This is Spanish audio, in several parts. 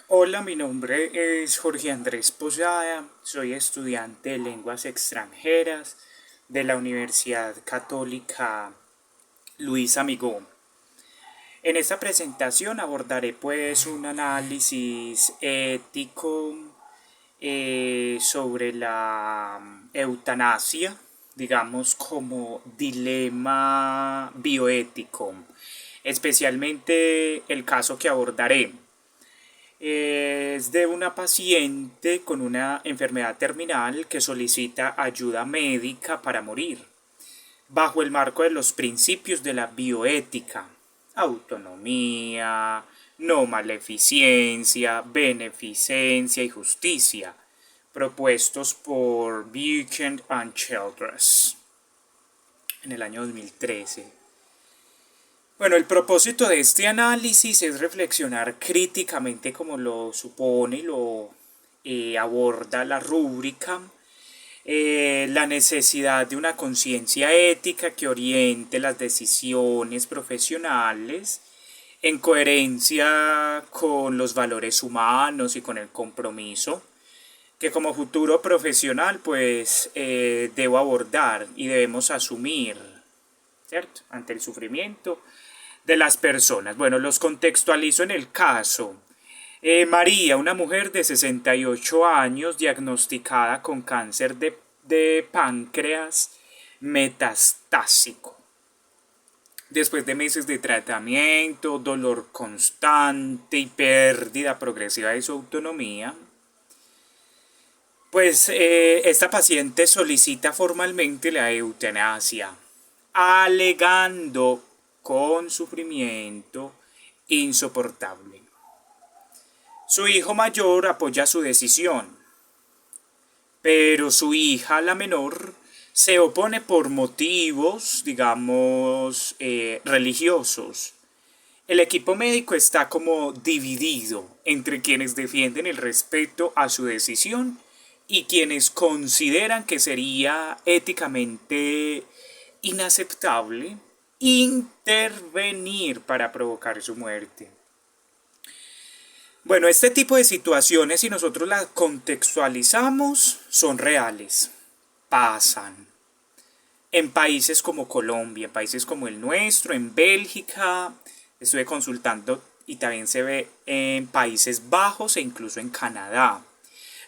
Hola, mi nombre es Jorge Andrés Posada, soy estudiante de lenguas extranjeras de la Universidad Católica Luis Amigó. En esta presentación abordaré pues un análisis ético sobre la eutanasia, digamos como dilema bioético, especialmente el caso que abordaré. Es de una paciente con una enfermedad terminal que solicita ayuda médica para morir, bajo el marco de los principios de la bioética: autonomía, no maleficencia, beneficencia y justicia, propuestos por Buchan and Childress en el año 2013. Bueno, el propósito de este análisis es reflexionar críticamente, como lo supone y lo aborda la rúbrica, la necesidad de una conciencia ética que oriente las decisiones profesionales en coherencia con los valores humanos y con el compromiso que como futuro profesional pues debo abordar y debemos asumir, ¿cierto? Ante el sufrimiento de las personas. Bueno, los contextualizo en el caso. María, una mujer de 68 años diagnosticada con cáncer de páncreas metastásico. Después de meses de tratamiento, dolor constante y pérdida progresiva de su autonomía, pues esta paciente solicita formalmente la eutanasia, alegando con sufrimiento insoportable. Su hijo mayor apoya su decisión, pero su hija, la menor, se opone por motivos, digamos, religiosos. El equipo médico está como dividido entre quienes defienden el respeto a su decisión y quienes consideran que sería éticamente inaceptable intervenir para provocar su muerte. Bueno, este tipo de situaciones, si nosotros las contextualizamos, son reales, pasan. En países como Colombia, en países como el nuestro, en Bélgica, estuve consultando y también se ve en Países Bajos e incluso en Canadá.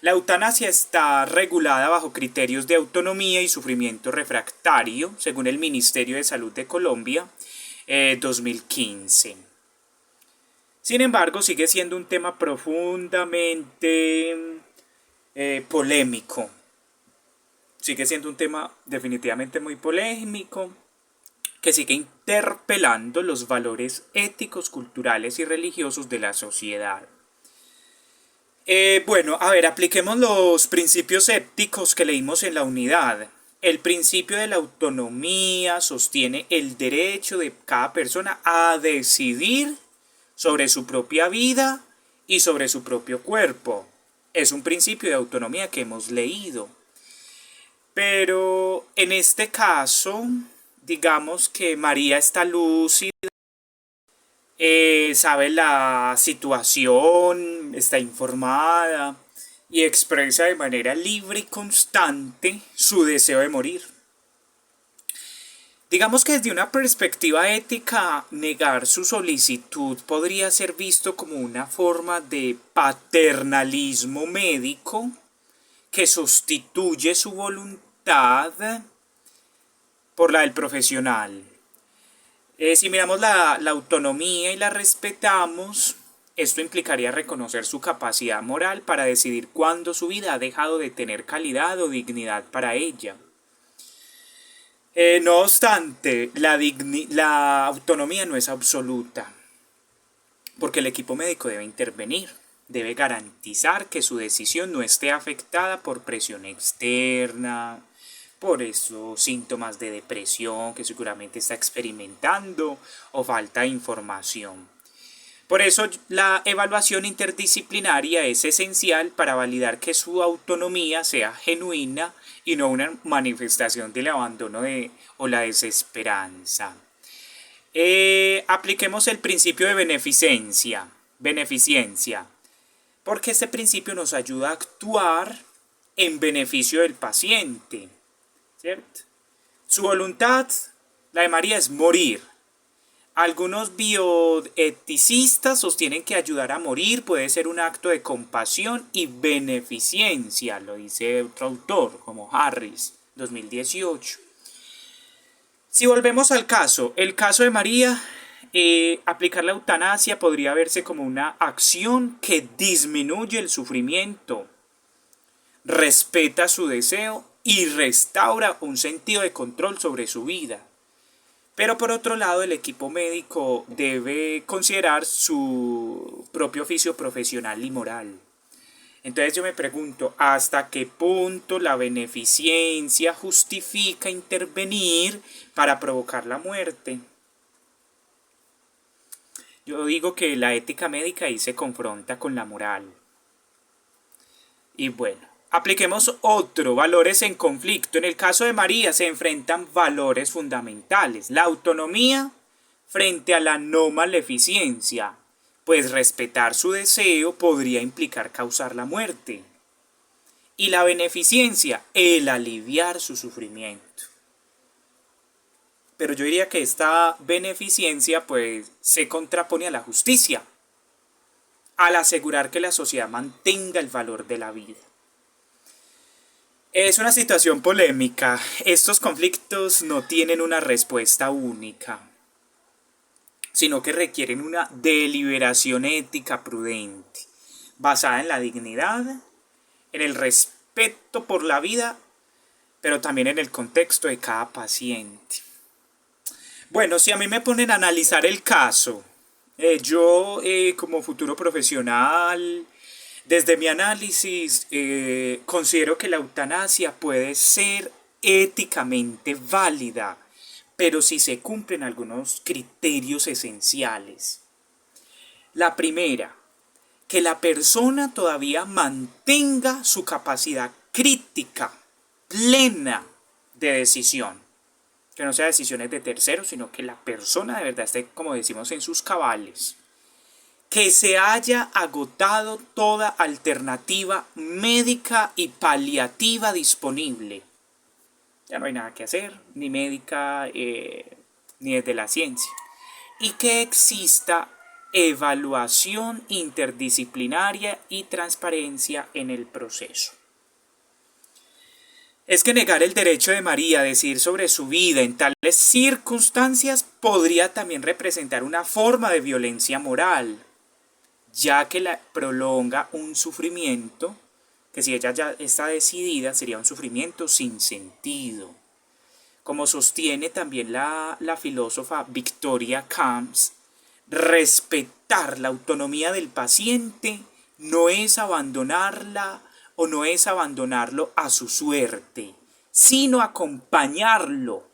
La eutanasia está regulada bajo criterios de autonomía y sufrimiento refractario, según el Ministerio de Salud de Colombia, 2015. Sin embargo, sigue siendo un tema profundamente polémico. Sigue siendo un tema definitivamente muy polémico que sigue interpelando los valores éticos, culturales y religiosos de la sociedad. Bueno, a ver, apliquemos los principios éticos que leímos en la unidad. El principio de la autonomía sostiene el derecho de cada persona a decidir sobre su propia vida y sobre su propio cuerpo. Es un principio de autonomía que hemos leído. Pero en este caso, digamos que María está lúcida, sabe la situación, está informada y expresa de manera libre y constante su deseo de morir. Digamos que desde una perspectiva ética, negar su solicitud podría ser visto como una forma de paternalismo médico que sustituye su voluntad por la del profesional. Si miramos la autonomía y la respetamos, esto implicaría reconocer su capacidad moral para decidir cuándo su vida ha dejado de tener calidad o dignidad para ella. No obstante, la autonomía no es absoluta, porque el equipo médico debe intervenir, debe garantizar que su decisión no esté afectada por presión externa, por esos síntomas de depresión que seguramente está experimentando o falta de información. Por eso la evaluación interdisciplinaria es esencial para validar que su autonomía sea genuina y no una manifestación del abandono o la desesperanza. Apliquemos el principio de beneficencia. Beneficencia. porque este principio nos ayuda a actuar en beneficio del paciente, ¿cierto? Su voluntad, la de María, es morir. Algunos bioeticistas sostienen que ayudar a morir puede ser un acto de compasión y beneficencia, lo dice otro autor como Harris, 2018. Si volvemos al caso, el caso de María, aplicar la eutanasia podría verse como una acción que disminuye el sufrimiento, respeta su deseo y restaura un sentido de control sobre su vida. Pero por otro lado, el equipo médico debe considerar su propio oficio profesional y moral. Entonces yo me pregunto, ¿hasta qué punto la beneficencia justifica intervenir para provocar la muerte? Yo digo que la ética médica ahí se confronta con la moral. Y bueno, apliquemos otro, valores en conflicto. En el caso de María se enfrentan valores fundamentales. La autonomía frente a la no maleficencia, pues respetar su deseo podría implicar causar la muerte. Y la beneficencia, el aliviar su sufrimiento. Pero yo diría que esta beneficencia pues se contrapone a la justicia, al asegurar que la sociedad mantenga el valor de la vida. Es una situación polémica. Estos conflictos no tienen una respuesta única, sino que requieren una deliberación ética prudente, basada en la dignidad, en el respeto por la vida, pero también en el contexto de cada paciente. Bueno, si a mí me ponen a analizar el caso, yo como futuro profesional, desde mi análisis, considero que la eutanasia puede ser éticamente válida, pero si se cumplen algunos criterios esenciales. La primera, que la persona todavía mantenga su capacidad crítica, plena de decisión. Que no sea decisiones de terceros, sino que la persona de verdad esté, como decimos, en sus cabales. Que se haya agotado toda alternativa médica y paliativa disponible. Ya no hay nada que hacer, ni médica, ni desde la ciencia. Y que exista evaluación interdisciplinaria y transparencia en el proceso. Es que negar el derecho de María a decidir sobre su vida en tales circunstancias podría también representar una forma de violencia moral, ya que la prolonga un sufrimiento que si ella ya está decidida sería un sufrimiento sin sentido. Como sostiene también la filósofa Victoria Camps, respetar la autonomía del paciente no es abandonarla o no es abandonarlo a su suerte, sino acompañarlo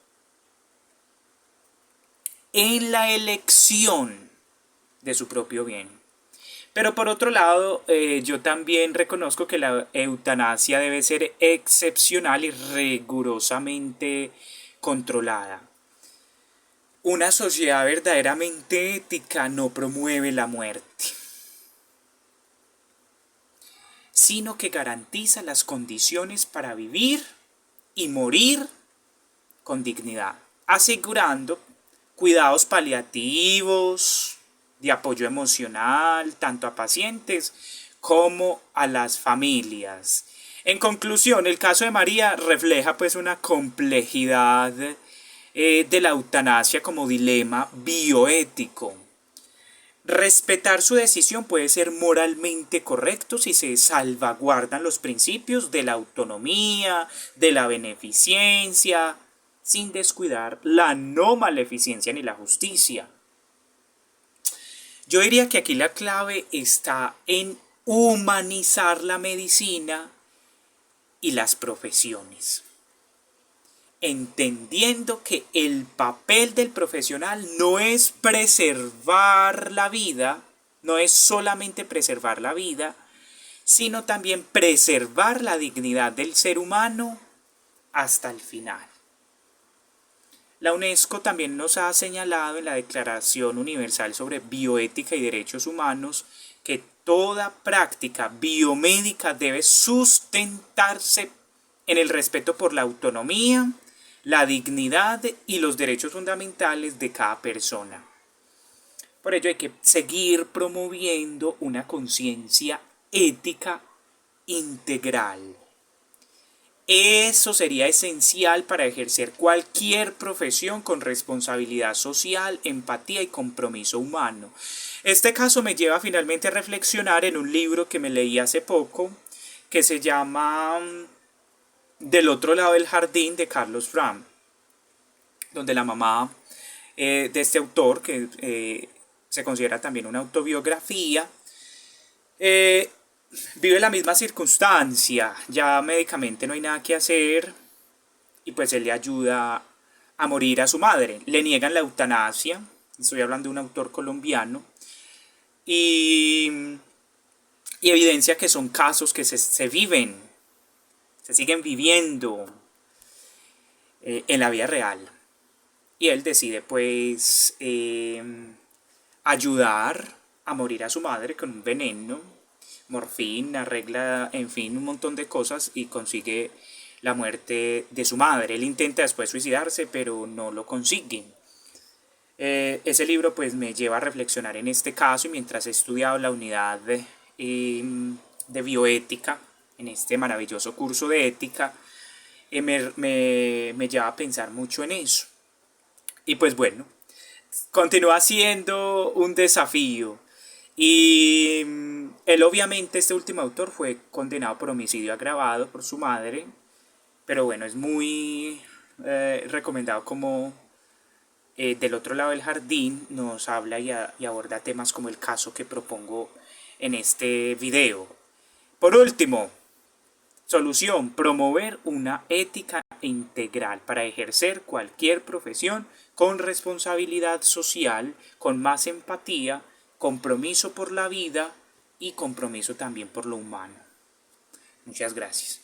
en la elección de su propio bien. Pero por otro lado, yo también reconozco que la eutanasia debe ser excepcional y rigurosamente controlada. Una sociedad verdaderamente ética no promueve la muerte, sino que garantiza las condiciones para vivir y morir con dignidad, asegurando cuidados paliativos, de apoyo emocional, tanto a pacientes como a las familias. En conclusión, el caso de María refleja pues una complejidad de la eutanasia como dilema bioético. Respetar su decisión puede ser moralmente correcto si se salvaguardan los principios de la autonomía, de la beneficencia, sin descuidar la no maleficencia ni la justicia. Yo diría que aquí la clave está en humanizar la medicina y las profesiones, entendiendo que el papel del profesional no es preservar la vida, no es solamente preservar la vida, sino también preservar la dignidad del ser humano hasta el final. La UNESCO también nos ha señalado en la Declaración Universal sobre Bioética y Derechos Humanos que Toda práctica biomédica debe sustentarse en el respeto por la autonomía, la dignidad y los derechos fundamentales de cada persona. Por ello hay que seguir promoviendo una conciencia ética integral. Eso sería esencial para ejercer cualquier profesión con responsabilidad social, empatía y compromiso humano. Este caso me lleva finalmente a reflexionar en un libro que me leí hace poco, que se llama Del otro lado del jardín, de Carlos Fram, donde la mamá de este autor, que se considera también una autobiografía, vive la misma circunstancia, ya médicamente no hay nada que hacer y pues él le ayuda a morir a su madre. Le niegan la eutanasia, estoy hablando de un autor colombiano, y evidencia que son casos que se viven, se siguen viviendo en la vida real. Y él decide pues ayudar a morir a su madre con un veneno, morfina, arregla, en fin, un montón de cosas y consigue la muerte de su madre. Él intenta después suicidarse, pero no lo consigue. Ese libro pues me lleva a reflexionar en este caso, y mientras he estudiado la unidad de bioética, en este maravilloso curso de ética, me lleva a pensar mucho en eso. Y pues bueno, continúa siendo un desafío. Y él obviamente, este último autor, fue condenado por homicidio agravado por su madre. Pero bueno, es muy recomendado como Del otro lado del jardín nos habla y aborda temas como el caso que propongo en este video. Por último, solución: promover una ética integral para ejercer cualquier profesión con responsabilidad social, con más empatía, compromiso por la vida y compromiso también por lo humano. Muchas gracias.